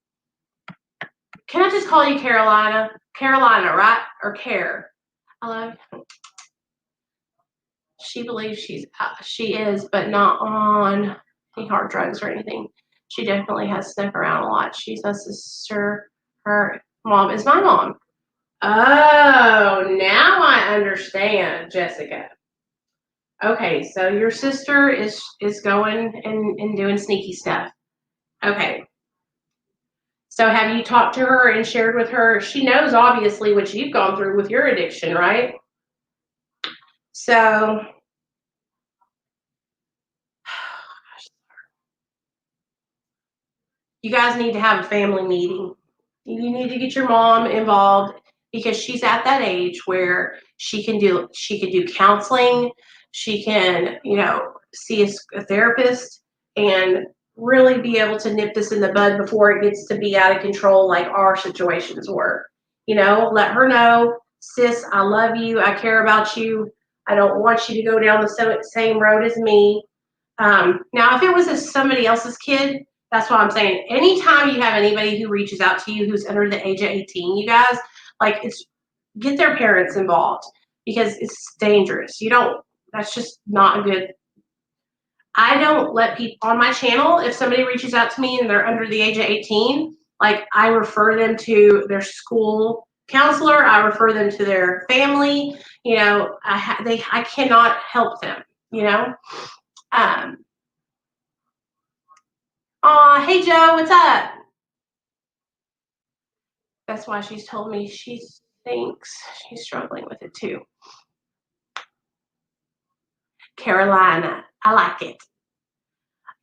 Can I just call you Carolina? Carolina, right? Or Care? I love you. She believes she is, but not on any hard drugs or anything. She definitely has snuck around a lot. She's a sister. Her mom is my mom. Oh, now I understand, Jessica. Okay, so your sister is going and doing sneaky stuff. Okay. So have you talked to her and shared with her? She knows obviously what you've gone through with your addiction, right? So you guys need to have a family meeting. You need to get your mom involved because she's at that age where she can do counseling, she can, see a therapist and really be able to nip this in the bud before it gets to be out of control like our situations were. Let her know, sis, I love you, I care about you. I don't want you to go down the same road as me. Now, if it was somebody else's kid, that's what I'm saying. Anytime you have anybody who reaches out to you who's under the age of 18, you guys, get their parents involved because it's dangerous. That's just not a good. I don't let people on my channel, if somebody reaches out to me and they're under the age of 18, I refer them to their school counselor. I refer them to their family. I cannot help them, hey Joe, what's up? That's why she's told me she thinks she's struggling with it too. Carolina, I like it.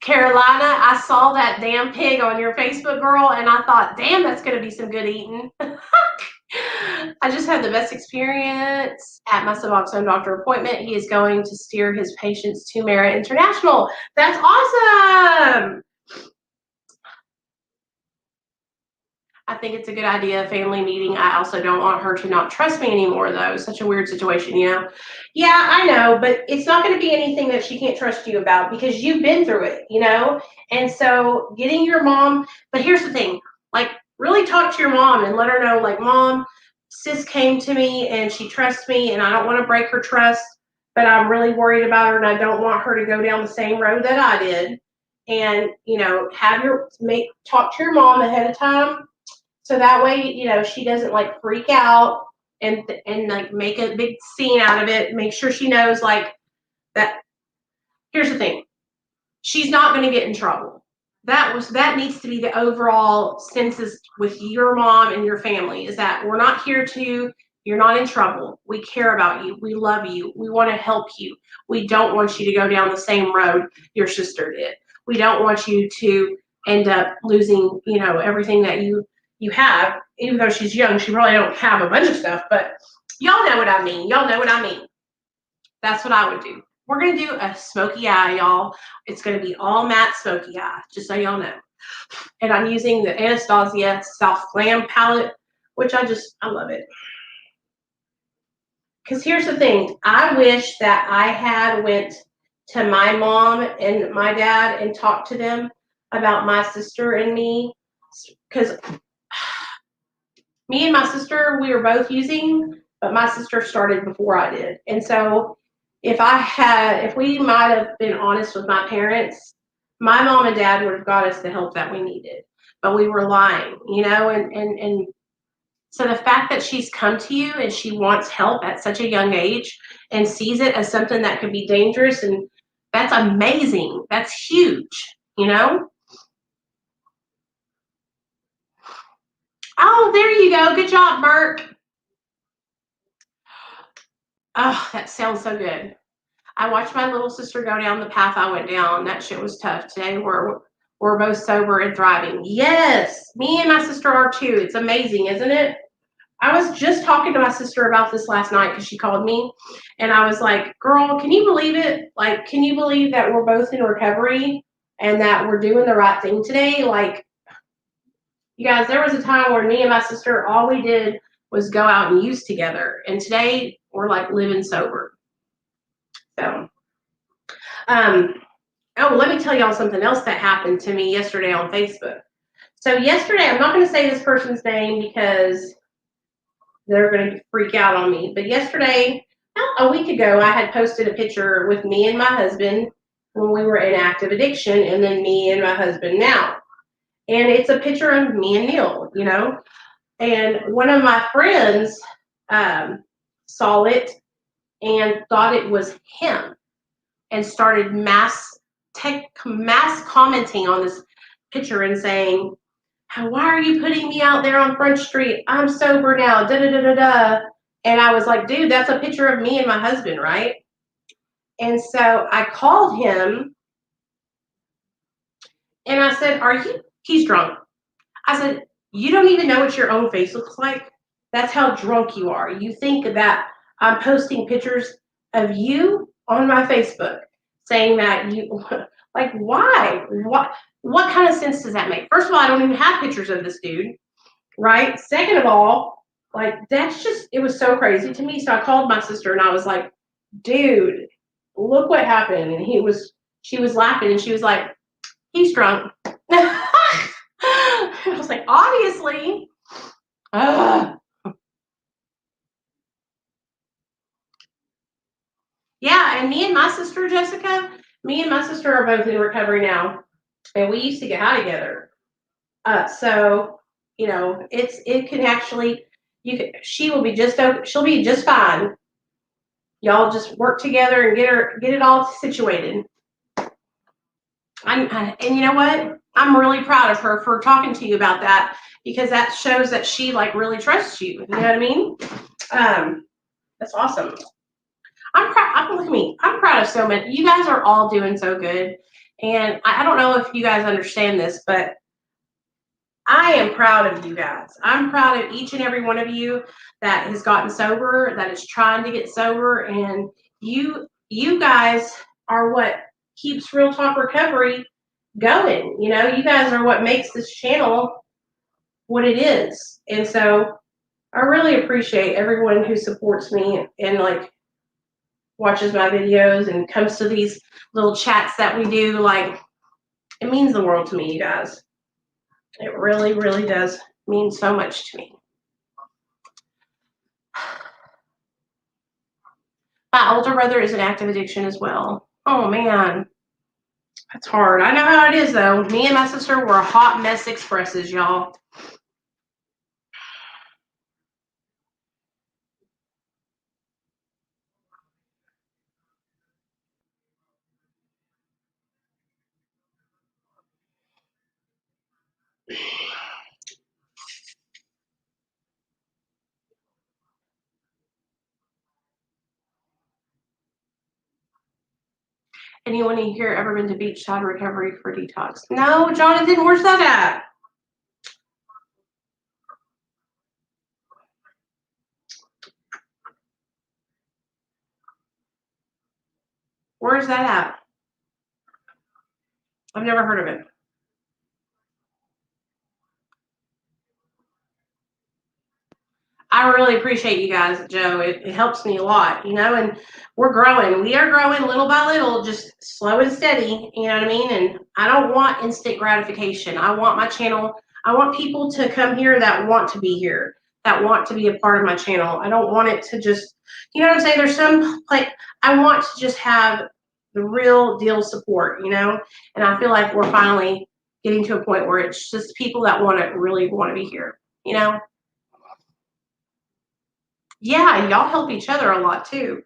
Carolina, I saw that damn pig on your Facebook, girl, and I thought, damn, that's going to be some good eating. I just had the best experience at my Suboxone doctor appointment. He is going to steer his patients to Mara International. That's awesome. I think it's a good idea, family meeting. I also don't want her to not trust me anymore, though. Such a weird situation, Yeah, I know, but it's not going to be anything that she can't trust you about because you've been through it, And so getting your mom, but here's the thing, really talk to your mom and let her know, Mom, sis came to me and she trusts me and I don't want to break her trust, but I'm really worried about her and I don't want her to go down the same road that I did. And, talk to your mom ahead of time. So that way, she doesn't freak out and make a big scene out of it. Make sure she knows that. Here's the thing. She's not going to get in trouble. That needs to be the overall census with your mom and your family is that we're not here you're not in trouble. We care about you. We love you. We want to help you. We don't want you to go down the same road your sister did. We don't want you to end up losing, everything that you have. Even though she's young, she probably don't have a bunch of stuff, but y'all know what I mean. Y'all know what I mean. That's what I would do. We're going to do a smoky eye, y'all. It's going to be all matte smoky eye, just so y'all know. And I'm using the Anastasia Soft Glam palette, which I love it. Because here's the thing. I wish that I had went to my mom and my dad and talked to them about my sister and me. Because me and my sister, we were both using, but my sister started before I did. And so if we might have been honest with my parents, my mom and dad would have got us the help that we needed. But we were lying, and so the fact that she's come to you and she wants help at such a young age and sees it as something that could be dangerous, and that's amazing. That's huge, Oh, there you go. Good job, Burke. Oh, that sounds so good. I watched my little sister go down the path I went down. That shit was tough. Today we're both sober and thriving. Yes, me and my sister are too. It's amazing, isn't it? I was just talking to my sister about this last night because she called me, and I was like, girl, can you believe it? Like, can you believe that we're both in recovery and that we're doing the right thing today? Like, you guys, there was a time where me and my sister, all we did was go out and use together. And today we're like living sober. So, oh, let me tell y'all something else that happened to me yesterday on Facebook. So yesterday, I'm not going to say this person's name because they're going to freak out on me. But yesterday, a week ago, I had posted a picture with me and my husband when we were in active addiction, and then me and my husband now. And it's a picture of me and Neil, you know. And one of my friends saw it and thought it was him and started mass commenting on this picture and saying, why are you putting me out there on Front Street? I'm sober now, da da da da da. And I was like, dude, that's a picture of me and my husband, right? And so I called him and I said, he's drunk. I said, you don't even know what your own face looks like? That's how drunk you are. You think that I'm posting pictures of you on my Facebook saying that you, like, why? What kind of sense does that make? First of all, I don't even have pictures of this dude, right? Second of all, like, that's just, it was so crazy to me. So I called my sister and I was like, dude, look what happened. And she was laughing and she was like, he's drunk. I was like, obviously. Yeah, and me and my sister, Jessica, me and my sister are both in recovery now. And we used to get high together. So, you know, it can actually, she'll be just fine. Y'all just work together and get it all situated. And you know what? I'm really proud of her for talking to you about that because that shows that she like really trusts you. You know what I mean? That's awesome. I'm proud. Look at me. I'm proud of so many. You guys are all doing so good. And I don't know if you guys understand this, but I am proud of you guys. I'm proud of each and every one of you that has gotten sober, that is trying to get sober. And you guys are what keeps Real Talk Recovery going. You know, you guys are what makes this channel what it is. And so I really appreciate everyone who supports me and like watches my videos and comes to these little chats that we do. Like, it means the world to me, you guys. It really, really does mean so much to me. My older brother is in active addiction as well. Oh man, that's hard. I know how it is though. Me and my sister were hot mess expresses, y'all. Anyone in here ever been to Beachside Recovery for detox? No, Jonathan, where's that at? Where's that at? I've never heard of it. I really appreciate you guys, Joe. It helps me a lot, you know, and we're growing. We are growing little by little, just slow and steady, you know what I mean? And I don't want instant gratification. I want my channel, I want people to come here that want to be here, that want to be a part of my channel. I don't want it to just, you know what I'm saying? There's some, like, I want to just have the real deal support, you know? And I feel like we're finally getting to a point where it's just people that really want to be here, you know? Yeah, y'all help each other a lot too.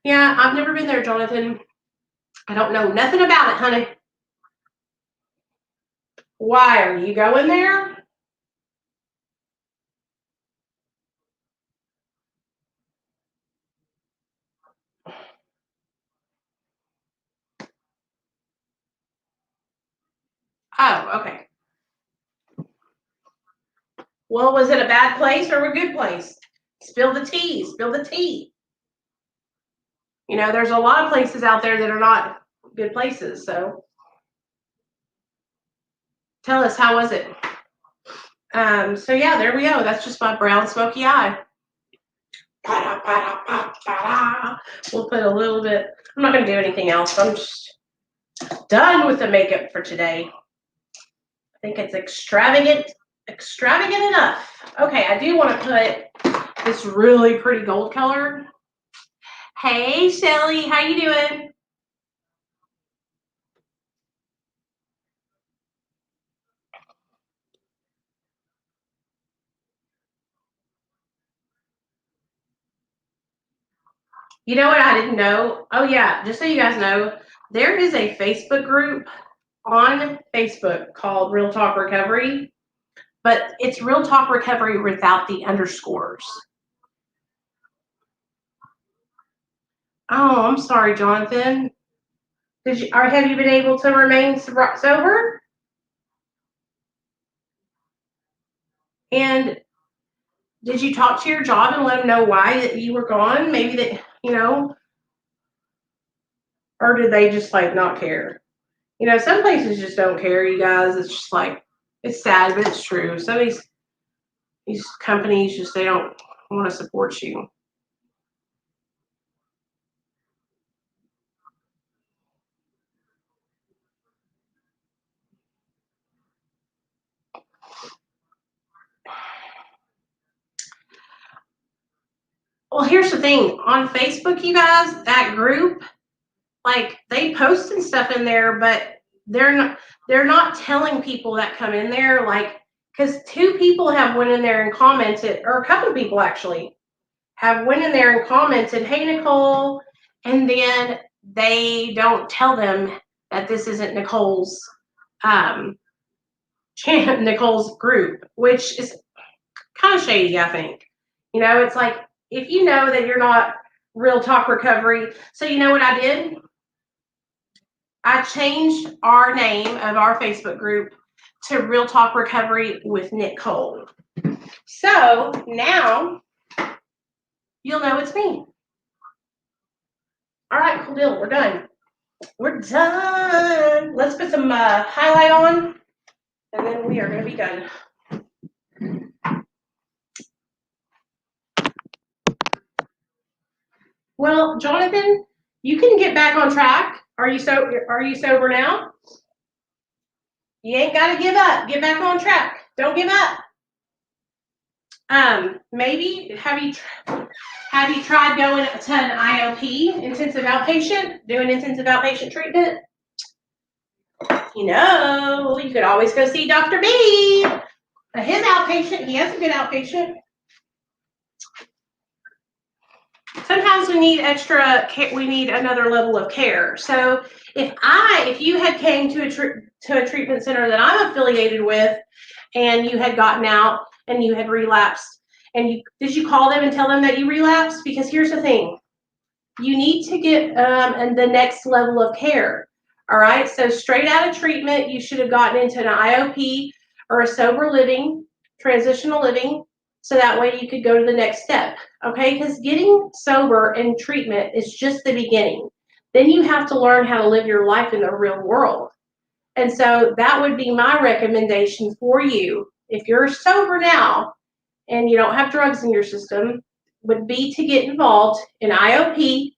Yeah, I've never been there, Jonathan. I don't know nothing about it, honey. Why are you going there? Oh, okay. Well, was it a bad place or a good place? Spill the tea. Spill the tea. You know, there's a lot of places out there that are not good places. So tell us, how was it? So yeah, there we go. That's just my brown smoky eye. We'll put a little bit. I'm not going to do anything else. I'm just done with the makeup for today. I think it's extravagant enough. Okay, I do want to put this really pretty gold color. Hey, Shelly, how you doing? You know what I didn't know? Oh yeah, just so you guys know, there is a Facebook group on Facebook called Real Talk Recovery, but it's Real Talk Recovery without the underscores. Oh, I'm sorry, Jonathan. Have you been able to remain sober? And did you talk to your job and let them know why that you were gone? Maybe that, or did they just like not care? You know, some places just don't care, you guys. It's just like, it's sad, but it's true. Some of these companies just, they don't want to support you. Well, here's the thing. On Facebook, you guys, that group, like they post and stuff in there, but they're not telling people that come in there, like, because 2 people have went in there and commented, or a couple of people actually have went in there and commented, hey Nicole, and then they don't tell them that this isn't Nicole's Nicole's group, which is kind of shady, I think. You know, it's like, if you know that you're not Real Talk Recovery. So you know what I did? I changed our name of our Facebook group to Real Talk Recovery with Nicole. So now you'll know it's me. All right, cool deal. We're done. We're done. Let's put some highlight on, and then we are going to be done. Well, Jonathan, you can get back on track. Are you sober now? You ain't got to give up. Get back on track. Don't give up. Maybe have you tried going to an IOP, intensive outpatient, doing intensive outpatient treatment? You know, you could always go see Dr. B. His outpatient, he has a good outpatient. Sometimes we need extra care, we need another level of care. So if you had came to a treatment center that I'm affiliated with, and you had gotten out and you had relapsed, and did you call them and tell them that you relapsed? Because here's the thing, you need to get the next level of care. All right, so straight out of treatment, you should have gotten into an IOP or a sober living, transitional living, so that way you could go to the next step. Okay, because getting sober and treatment is just the beginning. Then you have to learn how to live your life in the real world. And so that would be my recommendation for you. If you're sober now and you don't have drugs in your system, would be to get involved in IOP,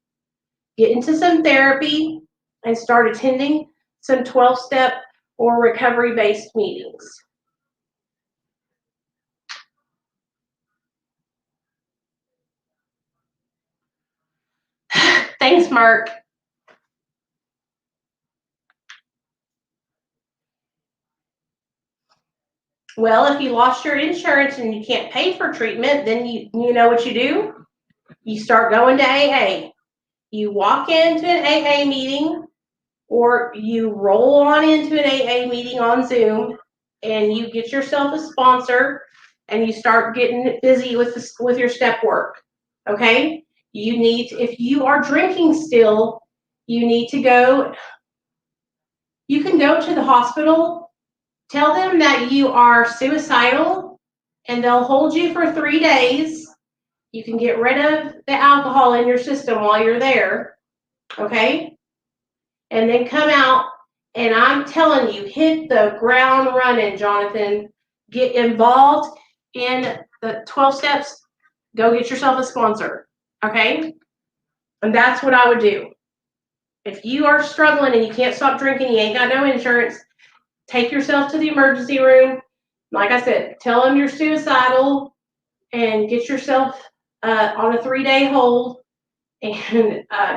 get into some therapy, and start attending some 12-step or recovery-based meetings. Thanks, Mark. Well, if you lost your insurance and you can't pay for treatment, then you know what you do? You start going to AA. You walk into an AA meeting, or you roll on into an AA meeting on Zoom, and you get yourself a sponsor, and you start getting busy with your step work. Okay? If you are drinking still, you need to go. You can go to the hospital, tell them that you are suicidal, and they'll hold you for 3 days. You can get rid of the alcohol in your system while you're there, okay? And then come out, and I'm telling you, hit the ground running, Jonathan. Get involved in the 12 steps. Go get yourself a sponsor, okay? And that's what I would do. If you are struggling and you can't stop drinking, you ain't got no insurance, take yourself to the emergency room. Like I said, tell them you're suicidal and get yourself on a 3-day hold and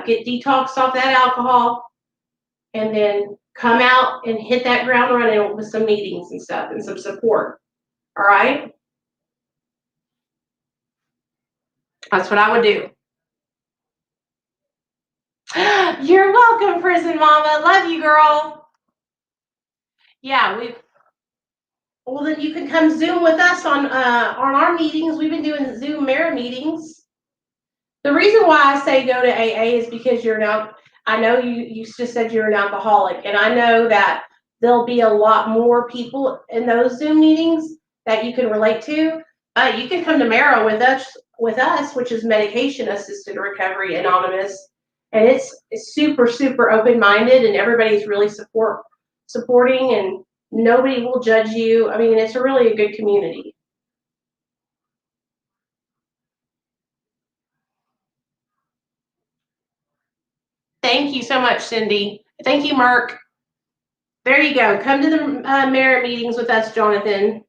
get detoxed off that alcohol, and then come out and hit that ground running with some meetings and stuff and some support. All right? That's what I would do. You're welcome, Prison Mama. Love you, girl. Yeah, well, then you can come Zoom with us on our meetings. We've been doing Zoom Mara meetings. The reason why I say go to AA is because I know you just said you're an alcoholic, and I know that there'll be a lot more people in those Zoom meetings that you can relate to. You can come to Mara with us, which is Medication Assisted Recovery Anonymous, and it's super, super open-minded, and everybody's really supporting, and nobody will judge you. I mean, it's really a good community. Thank you so much, Cindy. Thank you, Mark. There you go. Come to the merit meetings with us, Jonathan.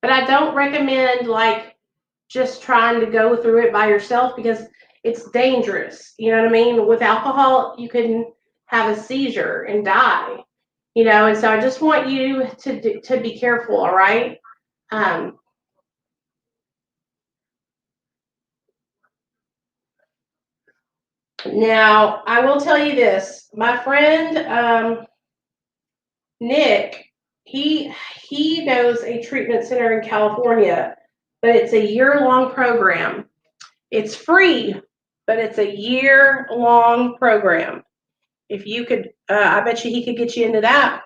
But I don't recommend like just trying to go through it by yourself, because it's dangerous. You know what I mean? With alcohol, you can have a seizure and die. And so I just want you to be careful. All right. Now I will tell you this. My friend Nick, he knows a treatment center in California, but it's a year-long program. It's free, but it's a year-long program. If you could, I bet you he could get you into that.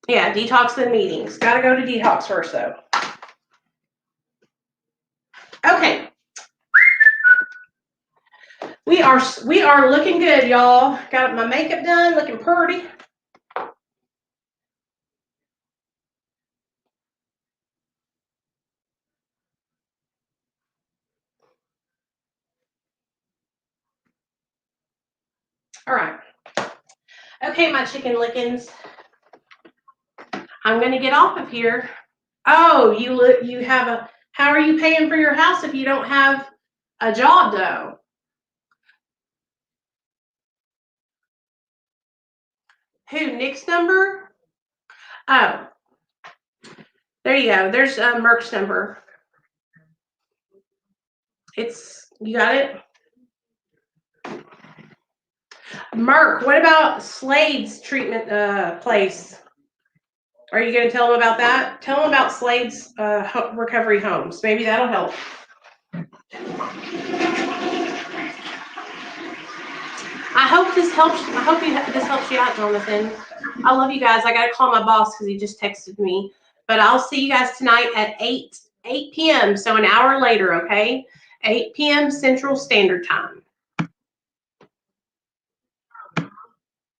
Yeah, detox and meetings. Got to go to detox first, though. Okay. We are looking good, y'all. Got my makeup done, looking pretty. All right. Okay, my chicken lickings. I'm gonna get off of here. Oh, you have a. How are you paying for your house if you don't have a job, though? Who? Nick's number? Oh, there you go. There's Merck's number. You got it? Merck, what about Slade's treatment place? Are you going to tell them about that? Tell them about Slade's recovery homes. Maybe that'll help. I hope this helps. I hope this helps you out, Jonathan. I love you guys. I got to call my boss because he just texted me. But I'll see you guys tonight at 8 p.m. So an hour later, okay? 8 p.m. Central Standard Time.